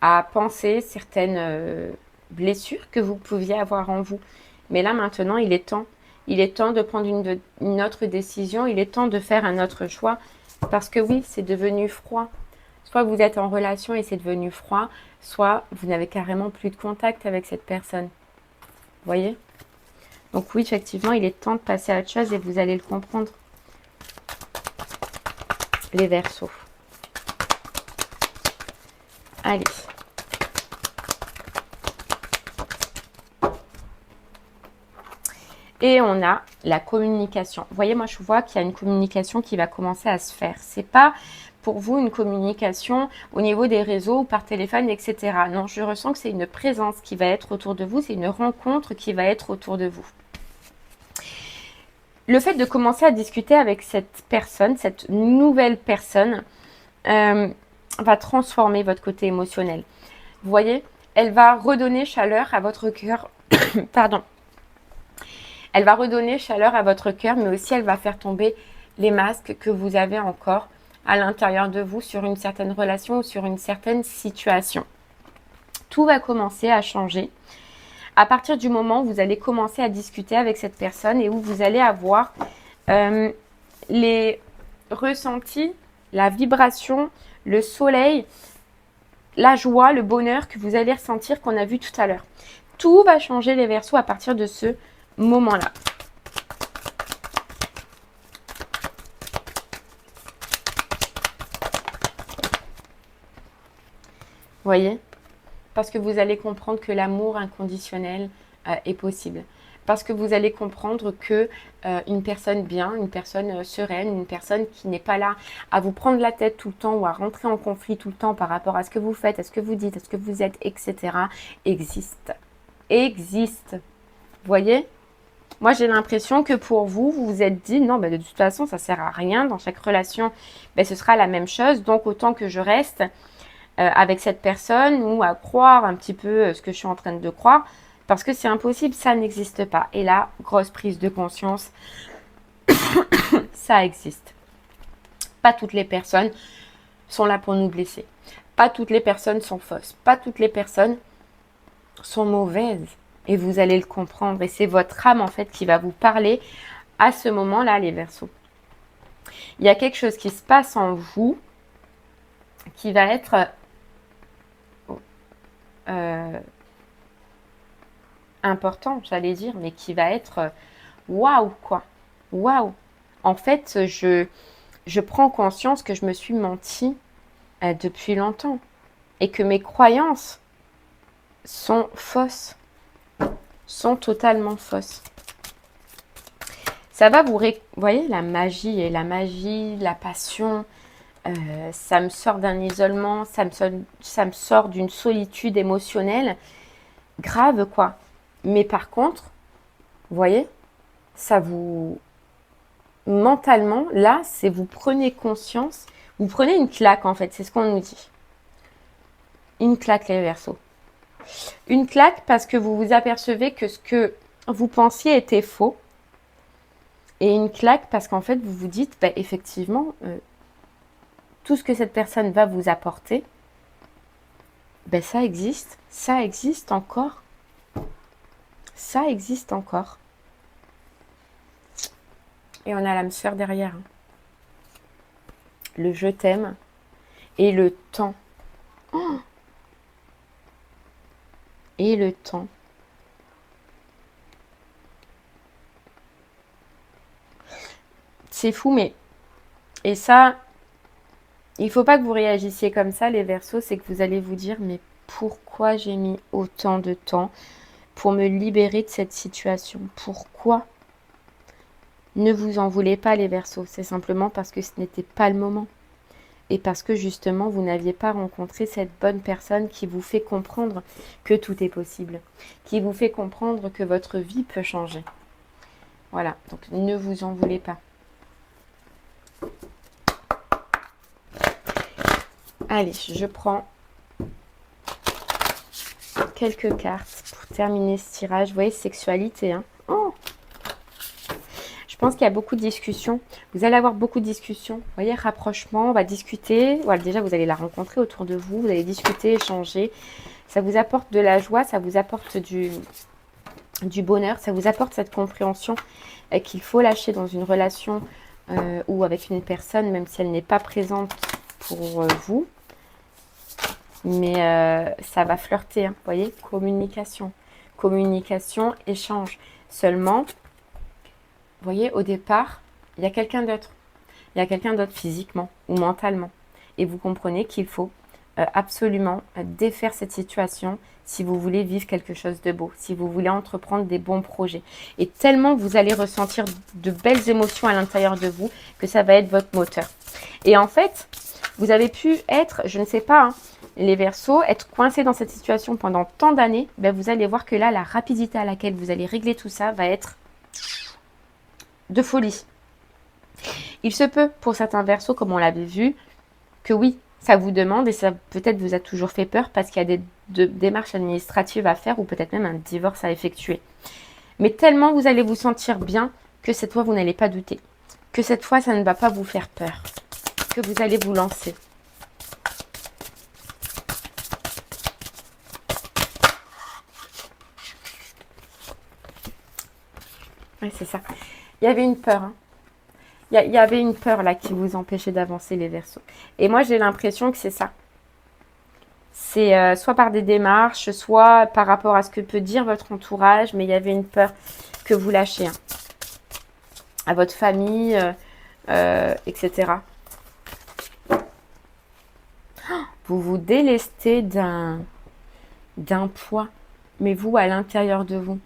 a pensé certaines blessures que vous pouviez avoir en vous. Mais là, maintenant, il est temps. Il est temps de prendre une autre décision. Il est temps de faire un autre choix. Parce que oui, c'est devenu froid. Soit vous êtes en relation et c'est devenu froid, soit vous n'avez carrément plus de contact avec cette personne. Vous voyez ? Donc oui, effectivement, il est temps de passer à autre chose et vous allez le comprendre. Les Verseaux. Allez. Et on a la communication. Vous voyez, moi, je vois qu'il y a une communication qui va commencer à se faire. C'est pas pour vous une communication au niveau des réseaux ou par téléphone, etc. Non, je ressens que c'est une présence qui va être autour de vous. C'est une rencontre qui va être autour de vous. Le fait de commencer à discuter avec cette personne, cette nouvelle personne, va transformer votre côté émotionnel. Vous voyez, elle va redonner chaleur à votre cœur. Pardon. Elle va redonner chaleur à votre cœur, mais aussi elle va faire tomber les masques que vous avez encore à l'intérieur de vous sur une certaine relation ou sur une certaine situation. Tout va commencer à changer. À partir du moment où vous allez commencer à discuter avec cette personne et où vous allez avoir les ressentis, la vibration, le soleil, la joie, le bonheur que vous allez ressentir qu'on a vu tout à l'heure. Tout va changer les Verseaux à partir de ce moment-là. Voyez ? Parce que vous allez comprendre que l'amour inconditionnel est possible. parce que vous allez comprendre que une personne bien, une personne sereine, une personne qui n'est pas là à vous prendre la tête tout le temps ou à rentrer en conflit tout le temps par rapport à ce que vous faites, à ce que vous dites, à ce que vous êtes, etc., existe. Existe. Vous voyez? Moi, j'ai l'impression que pour vous, vous vous êtes dit, non, bah, de toute façon, ça sert à rien. Dans chaque relation, bah, ce sera la même chose. Donc, autant que je reste avec cette personne ou à croire un petit peu ce que je suis en train de croire. Parce que c'est impossible, ça n'existe pas. Et là, grosse prise de conscience, ça existe. Pas toutes les personnes sont là pour nous blesser. Pas toutes les personnes sont fausses. Pas toutes les personnes sont mauvaises. Et vous allez le comprendre. Et c'est votre âme, en fait, qui va vous parler à ce moment-là, les Verseaux. Il y a quelque chose qui se passe en vous qui va être important, j'allais dire, mais qui va être waouh, quoi. Waouh. En fait, je prends conscience que je me suis menti depuis longtemps et que mes croyances sont fausses, sont totalement fausses. Ça va vous voyez la magie et la magie, la passion, ça me sort d'un isolement, ça me sort d'une solitude émotionnelle grave, quoi. Mais par contre, vous voyez, ça vous... Mentalement, là, c'est vous prenez conscience, vous prenez une claque, en fait, c'est ce qu'on nous dit. Une claque, les Verseaux. Une claque parce que vous vous apercevez que ce que vous pensiez était faux. Et une claque parce qu'en fait, vous vous dites, bah, effectivement, tout ce que cette personne va vous apporter, bah, ça existe encore. Ça existe encore. Et on a l'âme sœur derrière. Le je t'aime et le temps. Oh, et le temps. C'est fou, mais... Et ça, il ne faut pas que vous réagissiez comme ça, les Verseaux, c'est que vous allez vous dire, mais pourquoi j'ai mis autant de temps pour me libérer de cette situation? Pourquoi? Ne vous en voulez pas, les Verseaux, c'est simplement parce que ce n'était pas le moment. Et parce que justement, vous n'aviez pas rencontré cette bonne personne qui vous fait comprendre que tout est possible, qui vous fait comprendre que votre vie peut changer. Voilà, donc ne vous en voulez pas. Allez, je prends quelques cartes pour terminer ce tirage. Vous voyez, sexualité, hein. Oh, je pense qu'il y a beaucoup de discussions. Vous allez avoir beaucoup de discussions. Vous voyez, rapprochement, on va discuter. Voilà, déjà, vous allez la rencontrer autour de vous. Vous allez discuter, échanger. Ça vous apporte de la joie, ça vous apporte du bonheur, ça vous apporte cette compréhension qu'il faut lâcher dans une relation ou avec une personne, même si elle n'est pas présente pour vous. Mais ça va flirter, hein, vous voyez, communication, échange. Seulement, vous voyez, au départ, il y a quelqu'un d'autre. Il y a quelqu'un d'autre physiquement ou mentalement. Et vous comprenez qu'il faut absolument défaire cette situation si vous voulez vivre quelque chose de beau, si vous voulez entreprendre des bons projets. Et tellement vous allez ressentir de belles émotions à l'intérieur de vous que ça va être votre moteur. Et en fait, vous avez pu être, je ne sais pas, hein, les Verseaux, être coincés dans cette situation pendant tant d'années, ben vous allez voir que là, la rapidité à laquelle vous allez régler tout ça va être de folie. Il se peut, pour certains Verseaux, comme on l'avait vu, que oui, ça vous demande et ça peut-être vous a toujours fait peur parce qu'il y a des démarches administratives à faire ou peut-être même un divorce à effectuer. Mais tellement vous allez vous sentir bien que cette fois, vous n'allez pas douter. Que cette fois, ça ne va pas vous faire peur. Que vous allez vous lancer. Oui, c'est ça. Il y avait une peur. Hein. Il y avait une peur là qui vous empêchait d'avancer, les Verseaux. Et moi, j'ai l'impression que c'est ça. C'est soit par des démarches, soit par rapport à ce que peut dire votre entourage. Mais il y avait une peur que vous lâchiez. Hein. À votre famille, etc. Vous vous délestez d'un poids. Mais vous, à l'intérieur de vous.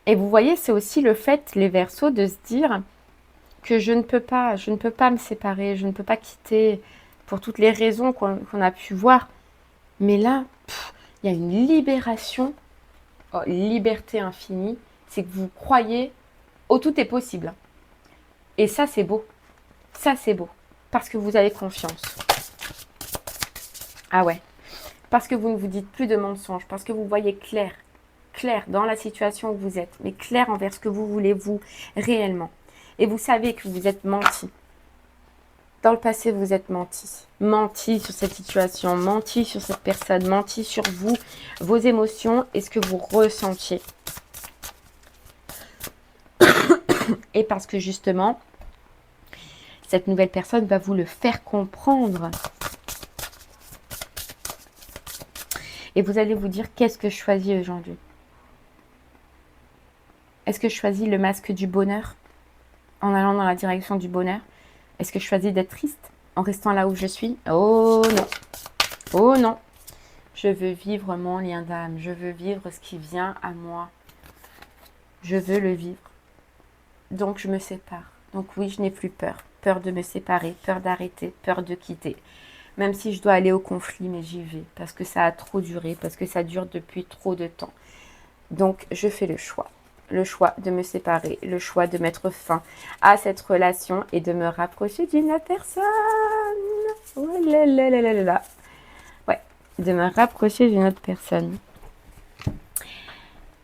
Et vous voyez, c'est aussi le fait, les Verseaux, de se dire que je ne peux pas me séparer, je ne peux pas quitter pour toutes les raisons qu'on a pu voir. Mais là, il y a une libération, liberté infinie. C'est que vous croyez au tout est possible. Et ça, c'est beau. Ça, c'est beau. Parce que vous avez confiance. Ah ouais. Parce que vous ne vous dites plus de mensonges. Parce que vous voyez clair. Clair dans la situation où vous êtes. Mais clair envers ce que vous voulez, vous, réellement. Et vous savez que vous êtes menti. Dans le passé, vous êtes menti. Menti sur cette situation, menti sur cette personne, menti sur vous, vos émotions et ce que vous ressentiez. Et parce que justement, cette nouvelle personne va vous le faire comprendre. Et vous allez vous dire, qu'est-ce que je choisis aujourd'hui? Est-ce que je choisis le masque du bonheur en allant dans la direction du bonheur? Est-ce que je choisis d'être triste en restant là où je suis? Oh non. Oh non. Je veux vivre mon lien d'âme. Je veux vivre ce qui vient à moi. Je veux le vivre. Donc je me sépare. Donc oui, je n'ai plus peur. Peur de me séparer, peur d'arrêter, peur de quitter. Même si je dois aller au conflit, mais j'y vais. Parce que ça a trop duré, parce que ça dure depuis trop de temps. Donc je fais le choix. Le choix de me séparer, le choix de mettre fin à cette relation et de me rapprocher d'une autre personne. Oh là là là là là là. Ouais, de me rapprocher d'une autre personne.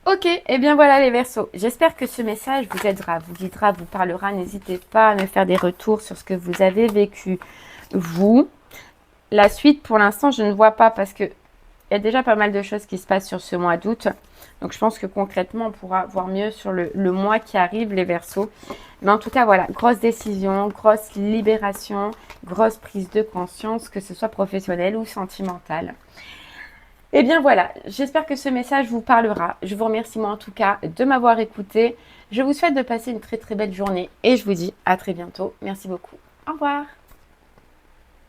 Ok, et bien voilà les Verseaux. J'espère que ce message vous aidera, vous guidera, vous parlera. N'hésitez pas à me faire des retours sur ce que vous avez vécu, vous. La suite, pour l'instant, je ne vois pas parce que il y a déjà pas mal de choses qui se passent sur ce mois d'août. Donc, je pense que concrètement, on pourra voir mieux sur le mois qui arrive, les Verseaux. Mais en tout cas, voilà, grosse décision, grosse libération, grosse prise de conscience, que ce soit professionnelle ou sentimentale. Et bien voilà, j'espère que ce message vous parlera. Je vous remercie moi en tout cas de m'avoir écouté. Je vous souhaite de passer une très très belle journée et je vous dis à très bientôt. Merci beaucoup. Au revoir.